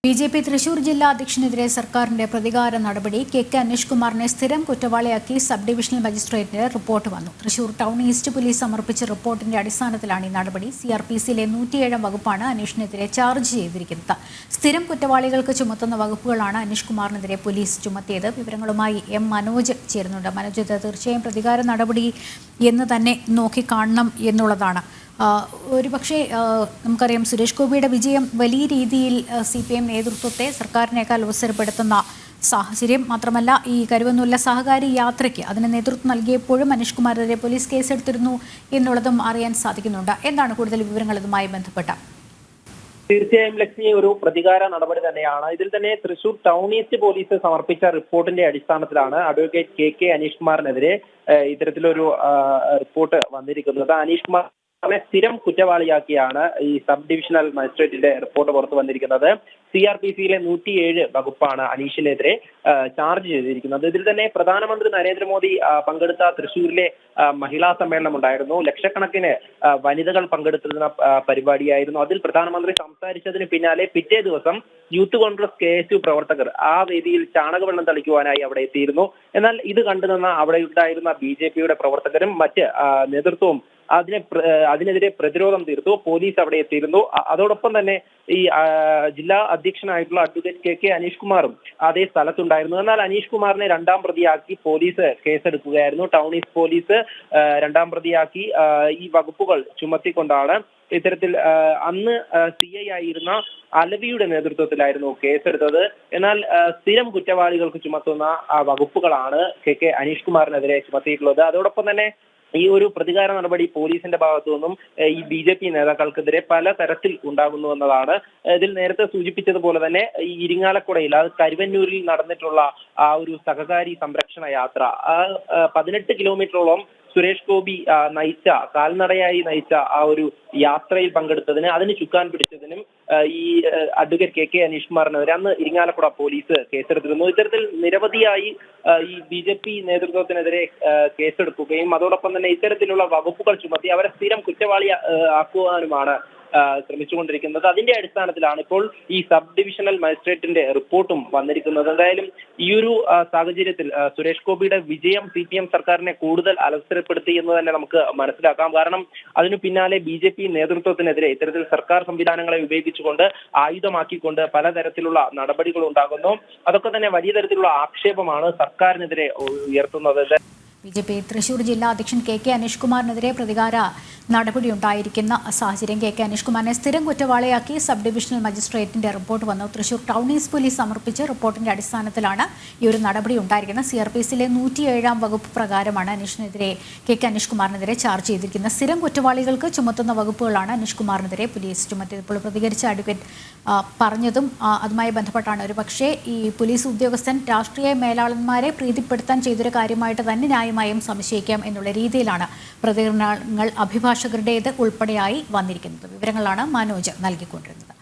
BJP. Thrissur ജില്ലാ അധ്യക്ഷനെതിരെ സർക്കാരിന്റെ പ്രതികാര നടപടി. കെ അനീഷ് കുമാറിനെ സ്ഥിരം കുറ്റവാളിയാക്കി സബ് ഡിവിഷണൽ മജിസ്ട്രേറ്റിന് റിപ്പോർട്ട് വന്നു. തൃശൂർ ടൗൺ ഈസ്റ്റ് പോലീസ് സമർപ്പിച്ച റിപ്പോർട്ടിന്റെ അടിസ്ഥാനത്തിലാണ് ഈ നടപടി. CRPCയിലെ 107 വകുപ്പാണ് അനീഷിനെതിരെ ചാർജ് ചെയ്തിരിക്കുന്നത്. സ്ഥിരം കുറ്റവാളികൾക്ക് ചുമത്തുന്ന വകുപ്പുകളാണ് അനീഷ് കുമാറിനെതിരെ പോലീസ് ചുമത്തിയത്. വിവരങ്ങളുമായി മനോജ് ചേരുന്നുണ്ട്. മനോജ്, ഇത് തീർച്ചയായും പ്രതികാര നടപടി എന്ന് തന്നെ നോക്കിക്കാണണം എന്നുള്ളതാണ്. ഒരുപക്ഷെ നമുക്കറിയാം, സുരേഷ് ഗോപിയുടെ വിജയം വലിയ രീതിയിൽ CPM നേതൃത്വത്തെ സർക്കാരിനേക്കാൾ അവസരപ്പെടുത്തുന്ന സാഹചര്യം. മാത്രമല്ല, ഈ കരുവന്നൂരിലെ സഹകാരി യാത്രയ്ക്ക് അതിന് നേതൃത്വം നൽകിയപ്പോഴും അനീഷ് കുമാറിനെതിരെ പോലീസ് കേസെടുത്തിരുന്നു എന്നുള്ളതും അറിയാൻ സാധിക്കുന്നുണ്ട്. എന്താണ് കൂടുതൽ വിവരങ്ങൾ ഇതുമായി ബന്ധപ്പെട്ട? തീർച്ചയായും ലക്ഷ്മി, ഒരു പ്രതികാര നടപടി തന്നെയാണ്. ഇതിൽ തന്നെ തൃശൂർ ടൗൺ ഈസ്റ്റ് പോലീസ് സമർപ്പിച്ച റിപ്പോർട്ടിന്റെ അടിസ്ഥാനത്തിലാണ് അഡ്വക്കേറ്റ് കെ അനീഷ് കുമാറിനെതിരെ ഇത്തരത്തിലൊരു റിപ്പോർട്ട് വന്നിരിക്കുന്നത്. അനീഷ് കുമാർ സ്ഥിരം കുറ്റവാളിയാക്കിയാണ് ഈ സബ് ഡിവിഷണൽ മജിസ്ട്രേറ്റിന്റെ റിപ്പോർട്ട് പുറത്തു വന്നിരിക്കുന്നത്. CRPCയിലെ 107 വകുപ്പാണ് അനീഷിനെതിരെ ചാർജ് ചെയ്തിരിക്കുന്നത്. ഇതിൽ തന്നെ പ്രധാനമന്ത്രി നരേന്ദ്രമോദി പങ്കെടുത്ത തൃശ്ശൂരിലെ മഹിളാ സമ്മേളനം ഉണ്ടായിരുന്നു. ലക്ഷക്കണക്കിന് വനിതകൾ പങ്കെടുത്തിരുന്ന പരിപാടിയായിരുന്നു. അതിൽ പ്രധാനമന്ത്രി സംസാരിച്ചതിന് പിന്നാലെ പിറ്റേ ദിവസം യൂത്ത് കോൺഗ്രസ് KSU പ്രവർത്തകർ ആ വേദിയിൽ ചാണകവെള്ളം തളിക്കുവാനായി അവിടെ എത്തിയിരുന്നു. എന്നാൽ ഇത് കണ്ടുനിന്ന അവിടെ ഉണ്ടായിരുന്ന BJPയുടെ പ്രവർത്തകരും മറ്റ് നേതൃത്വവും അതിനെതിരെ പ്രതിരോധം തീർത്തു. പോലീസ് അവിടെ എത്തിയിരുന്നു. അതോടൊപ്പം തന്നെ ഈ ജില്ലാ അധ്യക്ഷനായിട്ടുള്ള അഡ്വക്കേറ്റ് കെ അനീഷ് കുമാറും അതേ സ്ഥലത്തുണ്ടായിരുന്നു. എന്നാൽ അനീഷ് കുമാറിനെ രണ്ടാം പ്രതിയാക്കി പോലീസ് കേസെടുക്കുകയായിരുന്നു. ടൗൺ ഈസ്റ്റ് പോലീസ് രണ്ടാം പ്രതിയാക്കി ഈ വകുപ്പുകൾ ചുമത്തിക്കൊണ്ടാണ് ഇത്തരത്തിൽ അന്ന് CI ആയിരുന്ന അലവിയുടെ നേതൃത്വത്തിലായിരുന്നു കേസെടുത്തത്. എന്നാൽ സ്ഥിരം കുറ്റവാളികൾക്ക് ചുമത്തുന്ന വകുപ്പുകളാണ് കെ അനീഷ് കുമാറിനെതിരെ ചുമത്തിയിട്ടുള്ളത്. അതോടൊപ്പം തന്നെ ഈ ഒരു പ്രതികാര നടപടി പോലീസിന്റെ ഭാഗത്തു നിന്നും ഈ BJP നേതാക്കൾക്കെതിരെ പല തരത്തിൽ ഉണ്ടാകുന്നു എന്നതാണ്. ഇതിൽ നേരത്തെ സൂചിപ്പിച്ചതുപോലെ തന്നെ ഈ ഇരിങ്ങാലക്കുടയിൽ, അത് കരുവന്നൂരിൽ നടന്നിട്ടുള്ള ആ ഒരു സഹകാരി സംരക്ഷണ യാത്ര, 18 കിലോമീറ്ററോളം സുരേഷ് ഗോപി കാൽനടയായി നയിച്ച ആ ഒരു യാത്രയിൽ പങ്കെടുത്തതിന്, അതിന് ചുക്കാൻ പിടിച്ചതിനും ഈ അഡ്വക്കേറ്റ് കെ അനീഷ് കുമാറിനെതിരെ അന്ന് ഇരിങ്ങാലക്കുട പോലീസ് കേസെടുത്തിരുന്നു. ഇത്തരത്തിൽ നിരവധിയായി ഈ BJP നേതൃത്വത്തിനെതിരെ കേസെടുക്കുകയും അതോടൊപ്പം തന്നെ ഇത്തരത്തിലുള്ള വകുപ്പുകൾ ചുമത്തി അവരെ സ്ഥിരം കുറ്റവാളി ആക്കുവാനുമാണ് ശ്രമിച്ചുകൊണ്ടിരിക്കുന്നത്. അതിന്റെ അടിസ്ഥാനത്തിലാണ് ഇപ്പോൾ ഈ സബ് ഡിവിഷണൽ മജിസ്ട്രേറ്റിന്റെ റിപ്പോർട്ടും വന്നിരിക്കുന്നത്. എന്തായാലും ഈ ഒരു സാഹചര്യത്തിൽ സുരേഷ് ഗോപിയുടെ വിജയം CPM സർക്കാരിനെ കൂടുതൽ അലസരപ്പെടുത്തി എന്ന് തന്നെ നമുക്ക് മനസ്സിലാക്കാം. കാരണം അതിനു പിന്നാലെ BJP നേതൃത്വത്തിനെതിരെ ഇത്തരത്തിൽ സർക്കാർ സംവിധാനങ്ങളെ ഉപയോഗിച്ചുകൊണ്ട് ആയുധമാക്കിക്കൊണ്ട് പലതരത്തിലുള്ള നടപടികൾ ഉണ്ടാകുന്നു. അതൊക്കെ തന്നെ വലിയ തരത്തിലുള്ള ആക്ഷേപമാണ് സർക്കാരിനെതിരെ ഉയർത്തുന്നത്. BJP തൃശൂർ ജില്ലാ അധ്യക്ഷൻ കെ അനീഷ് കുമാറിനെതിരെ പ്രതികാര നടപടി ഉണ്ടായിരിക്കുന്ന സാഹചര്യം. കെ അനീഷ് കുമാറിനെ സ്ഥിരം കുറ്റവാളിയാക്കി സബ് ഡിവിഷണൽ മജിസ്ട്രേറ്റിന്റെ റിപ്പോർട്ട് വന്നു. തൃശൂർ ടൗൺ ഈസ്റ്റ് പോലീസ് സമർപ്പിച്ച റിപ്പോർട്ടിന്റെ അടിസ്ഥാനത്തിലാണ് ഈ ഒരു നടപടി ഉണ്ടായിരിക്കുന്നത്. CRPCയിലെ 107 വകുപ്പ് പ്രകാരമാണ് അനീഷിനെതിരെ കെ അനീഷ് കുമാറിനെതിരെ ചാർജ് ചെയ്തിരിക്കുന്നത്. സ്ഥിരം കുറ്റവാളികൾക്ക് ചുമത്തുന്ന വകുപ്പുകളാണ് അനീഷ് കുമാറിനെതിരെ പോലീസ് ചുമത്തിയത്. ഇപ്പോൾ പ്രതികരിച്ച അഡ്വക്കേറ്റ് പറഞ്ഞതും അതുമായി ബന്ധപ്പെട്ടാണ്. ഒരു പക്ഷേ ഈ പോലീസ് ഉദ്യോഗസ്ഥൻ രാഷ്ട്രീയ മേലാളന്മാരെ പ്രീതിപ്പെടുത്താൻ ചെയ്തൊരു കാര്യമായിട്ട് തന്നെ ന്യായമായും സംശയിക്കാം എന്നുള്ള രീതിയിലാണ് പ്രതികരണങ്ങൾ അഭിഭാഷകരുടേത് ഉൾപ്പെടെയായി വന്നിരിക്കുന്നത്. വിവരങ്ങളാണ് മനോജ് നൽകിക്കൊണ്ടിരുന്നത്.